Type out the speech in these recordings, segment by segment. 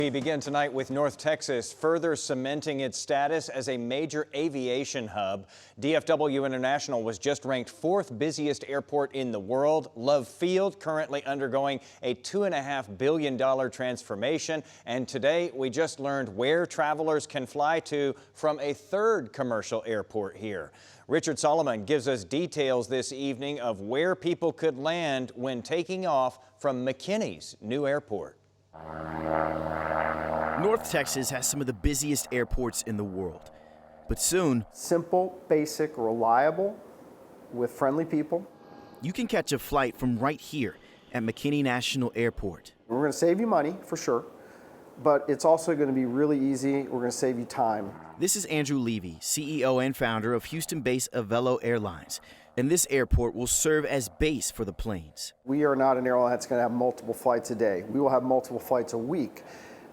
We begin tonight with North Texas further cementing its status as a major aviation hub. DFW International was just ranked fourth busiest airport in the world. Love Field currently undergoing a $2.5 billion transformation. And today we just learned where travelers can fly to from a third commercial airport here. Richard Solomon gives us details this evening of where people could land when taking off from McKinney's new airport. North Texas has some of the busiest airports in the world, but soon, simple, basic, reliable, with friendly people. You can catch a flight from right here at McKinney National Airport. We're going to save you money, for sure, but it's also going to be really easy. We're going to save you time. This is Andrew Levy, CEO and founder of Houston-based Avelo Airlines, and this airport will serve as base for the planes. We are not an airline that's going to have multiple flights a day. We will have multiple flights a week.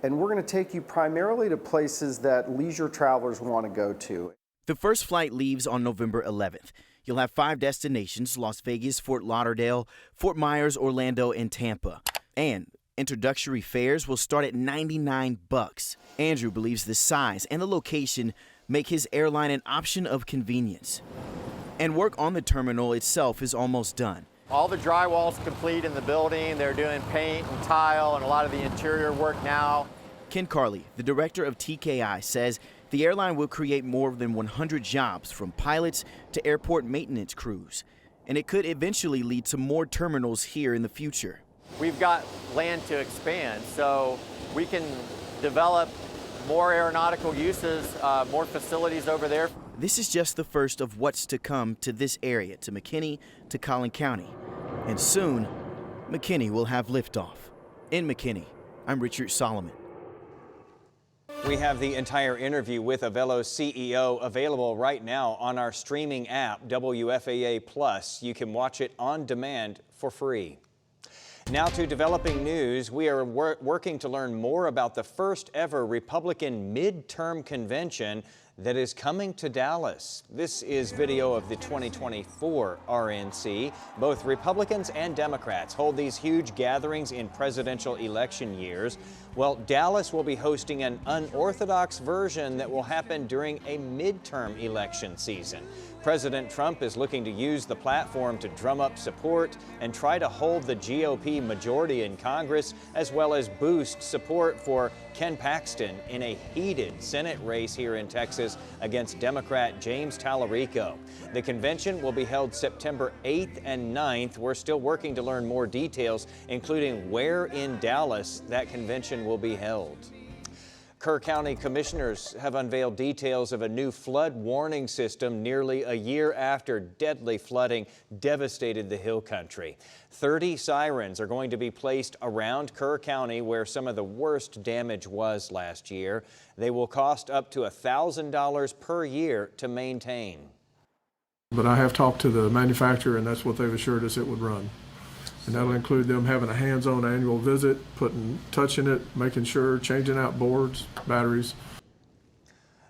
And we're going to take you primarily to places that leisure travelers want to go to. The first flight leaves on November 11th. You'll have 5 destinations: Las Vegas, Fort Lauderdale, Fort Myers, Orlando, and Tampa. And introductory fares will start at $99. Andrew believes the size and the location make his airline an option of convenience. And work on the terminal itself is almost done. All the drywall's complete in the building. They're doing paint and tile and a lot of the interior work now. Ken Carley, the director of TKI, says the airline will create more than 100 jobs, from pilots to airport maintenance crews. And it could eventually lead to more terminals here in the future. We've got land to expand, so we can develop more aeronautical uses, more facilities over there. This is just the first of what's to come to this area, to McKinney, to Collin County. And soon, McKinney will have liftoff. In McKinney, I'm Richard Solomon. We have the entire interview with Avelo's CEO available right now on our streaming app, WFAA Plus. You can watch it on demand for free. Now to developing news. We are working to learn more about the first ever Republican midterm convention that is coming to Dallas. This is video of the 2024 RNC. Both Republicans and Democrats hold these huge gatherings in presidential election years. Well, Dallas will be hosting an unorthodox version that will happen during a midterm election season. President Trump is looking to use the platform to drum up support and try to hold the GOP majority in Congress, as well as boost support for Ken Paxton in a heated Senate race here in Texas against Democrat James Tallarico. The convention will be held September 8th and 9th. We're still working to learn more details, including where in Dallas that convention will be held. Kerr County commissioners have unveiled details of a new flood warning system nearly a year after deadly flooding devastated the Hill Country. 30 sirens are going to be placed around Kerr County, where some of the worst damage was last year. They will cost up to $1,000 per year to maintain. But I have talked to the manufacturer, and that's what they've assured us it would run. And that'll include them having a hands-on annual visit, touching it, making sure, changing out boards, batteries.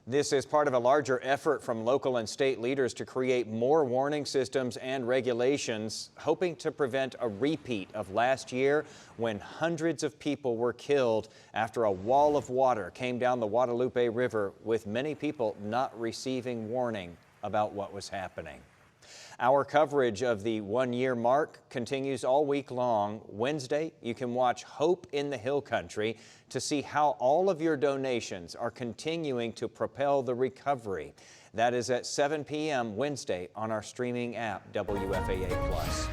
This is part of a larger effort from local and state leaders to create more warning systems and regulations, hoping to prevent a repeat of last year when hundreds of people were killed after a wall of water came down the Guadalupe River, with many people not receiving warning about what was happening. Our coverage of the one-year mark continues all week long. Wednesday, you can watch Hope in the Hill Country to see how all of your donations are continuing to propel the recovery. That is at 7 p.m. Wednesday on our streaming app, WFAA+.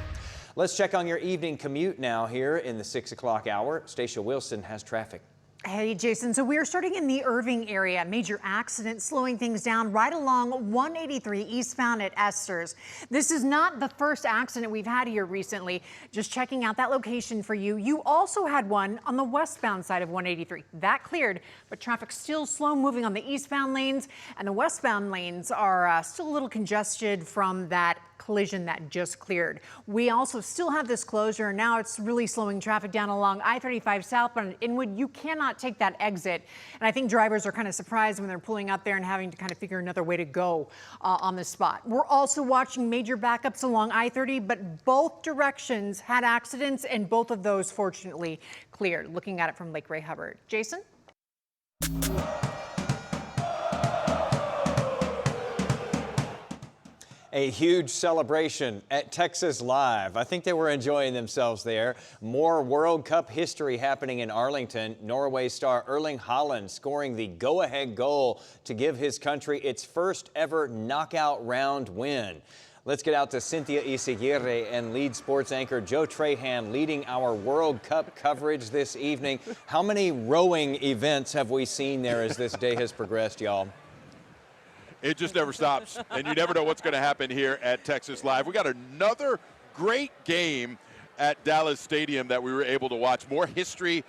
Let's check on your evening commute now here in the 6 o'clock hour. Stacia Wilson has traffic. Hey, Jason. So we are starting in the Irving area. Major accident slowing things down right along 183 eastbound at Esther's. This is not the first accident we've had here recently. Just checking out that location for you. You also had one on the westbound side of 183. That cleared, but traffic still slow moving on the eastbound lanes, and the westbound lanes are still a little congested from that collision that just cleared. We also still have this closure. Now it's really slowing traffic down along I-35 southbound at Inwood. You cannot take that exit. And I think drivers are kind of surprised when they're pulling out there and having to kind of figure another way to go on the spot. We're also watching major backups along I-30, but both directions had accidents, and both of those fortunately cleared. Looking at it from Lake Ray Hubbard. Jason? A huge celebration at Texas Live. I think they were enjoying themselves there. More World Cup history happening in Arlington. Norway star Erling Haaland scoring the go-ahead goal to give his country its first ever knockout round win. Let's get out to Cynthia Izaguirre and lead sports anchor Joe Trahan leading our World Cup coverage this evening. How many rowing events have we seen there as this day has progressed, y'all? It just never stops, and you never know what's going to happen here at Texas Live. We got another great game at Dallas Stadium that we were able to watch. More history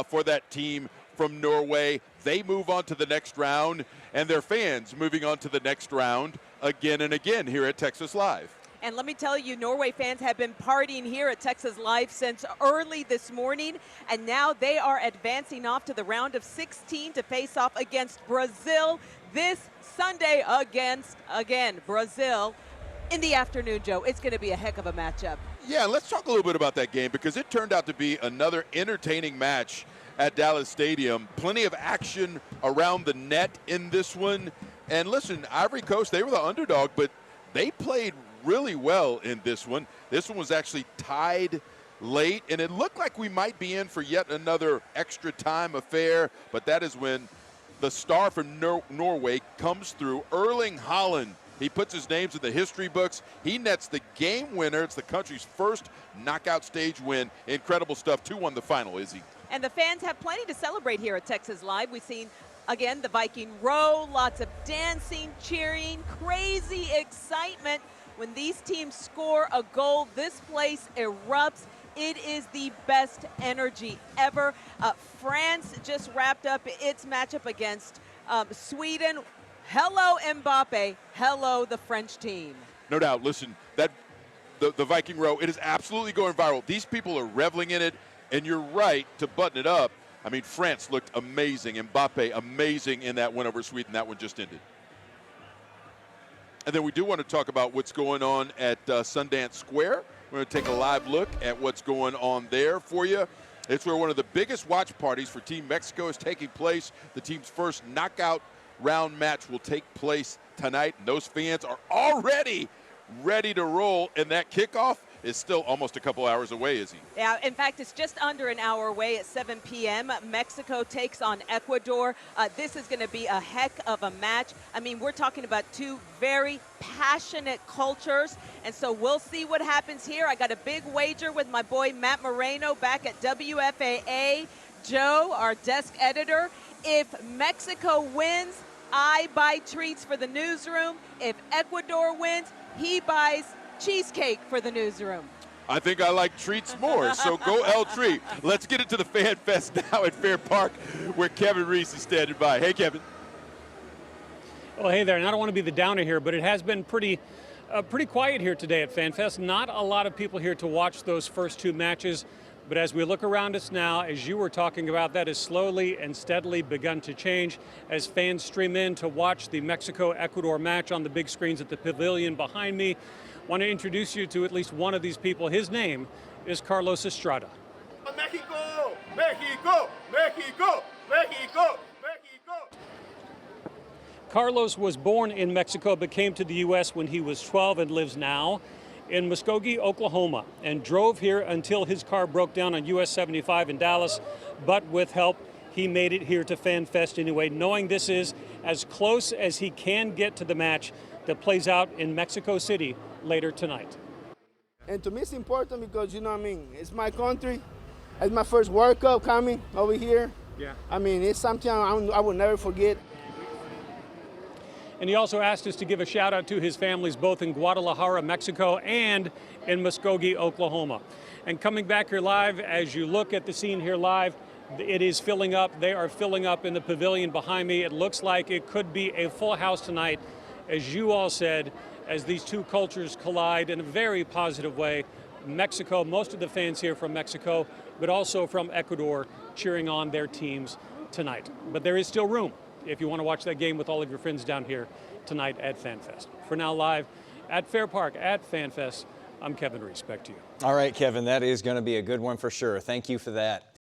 for that team from Norway. They move on to the next round, and their fans moving on to the next round again and again here at Texas Live. And let me tell you, Norway fans have been partying here at Texas Live since early this morning, and now they are advancing off to the round of 16 to face off against Brazil this Sunday against, again, Brazil in the afternoon, Joe. It's going to be a heck of a matchup. Yeah, let's talk a little bit about that game because it turned out to be another entertaining match at Dallas Stadium. Plenty of action around the net in this one. And listen, Ivory Coast, they were the underdog, but they played really well in this one. This one was actually tied late, and it looked like we might be in for yet another extra time affair, but that is when the star from Norway comes through. Erling Haaland, he puts his names in the history books. He nets the game winner. It's the country's first knockout stage win. Incredible stuff. 2-1 the final, Izzy. And the fans have plenty to celebrate here at Texas Live. We've seen, again, the Viking row, lots of dancing, cheering, crazy excitement. When these teams score a goal, this place erupts. It is the best energy ever. France just wrapped up its matchup against Sweden. Hello, Mbappe. Hello, the French team. No doubt. Listen, that the Viking row, it is absolutely going viral. These people are reveling in it, and you're right to button it up. I mean, France looked amazing. Mbappe, amazing in that win over Sweden. That one just ended. And then we do want to talk about what's going on at Sundance Square. We're going to take a live look at what's going on there for you. It's where one of the biggest watch parties for Team Mexico is taking place. The team's first knockout round match will take place tonight. And those fans are already ready to roll. And that kickoff is still almost a couple hours away, Izzy. Yeah, in fact, it's just under an hour away at 7 p.m. Mexico takes on Ecuador. This is going to be a heck of a match. I mean, we're talking about two very passionate cultures, and so we'll see what happens here. I got a big wager with my boy Matt Moreno back at WFAA. Joe, our desk editor, if Mexico wins, I buy treats for the newsroom. If Ecuador wins, he buys cheesecake for the newsroom. I think I like treats more, so go El Tree. Let's get into the Fan Fest now at Fair Park, where Kevin Reese is standing by. Hey, Kevin. Well, hey there, and I don't want to be the downer here, but it has been pretty quiet here today at Fan Fest. Not a lot of people here to watch those first two matches, but as we look around us now, as you were talking about, that has slowly and steadily begun to change as fans stream in to watch the Mexico-Ecuador match on the big screens at the pavilion behind me. Want to introduce you to at least one of these people. His name is Carlos Estrada. Mexico! Mexico! Mexico! Mexico! Mexico! Carlos was born in Mexico but came to the U.S. when he was 12 and lives now in Muskogee, Oklahoma, and drove here until his car broke down on US 75 in Dallas. But with help, he made it here to Fan Fest anyway, knowing this is as close as he can get to the match that plays out in Mexico City later tonight. And to me it's important because, you know what I mean, it's my country. It's my first World Cup coming over here. Yeah. I mean, it's something I will never forget. And he also asked us to give a shout out to his families both in Guadalajara, Mexico and in Muskogee, Oklahoma. And coming back here live, as you look at the scene here live, it is filling up. They are filling up in the pavilion behind me. It looks like it could be a full house tonight, as you all said, as these two cultures collide in a very positive way. Mexico, most of the fans here from Mexico, but also from Ecuador, cheering on their teams tonight. But there is still room if you want to watch that game with all of your friends down here tonight at FanFest. For now, live at Fair Park at FanFest, I'm Kevin Reese. Back to you. All right, Kevin, that is going to be a good one for sure. Thank you for that.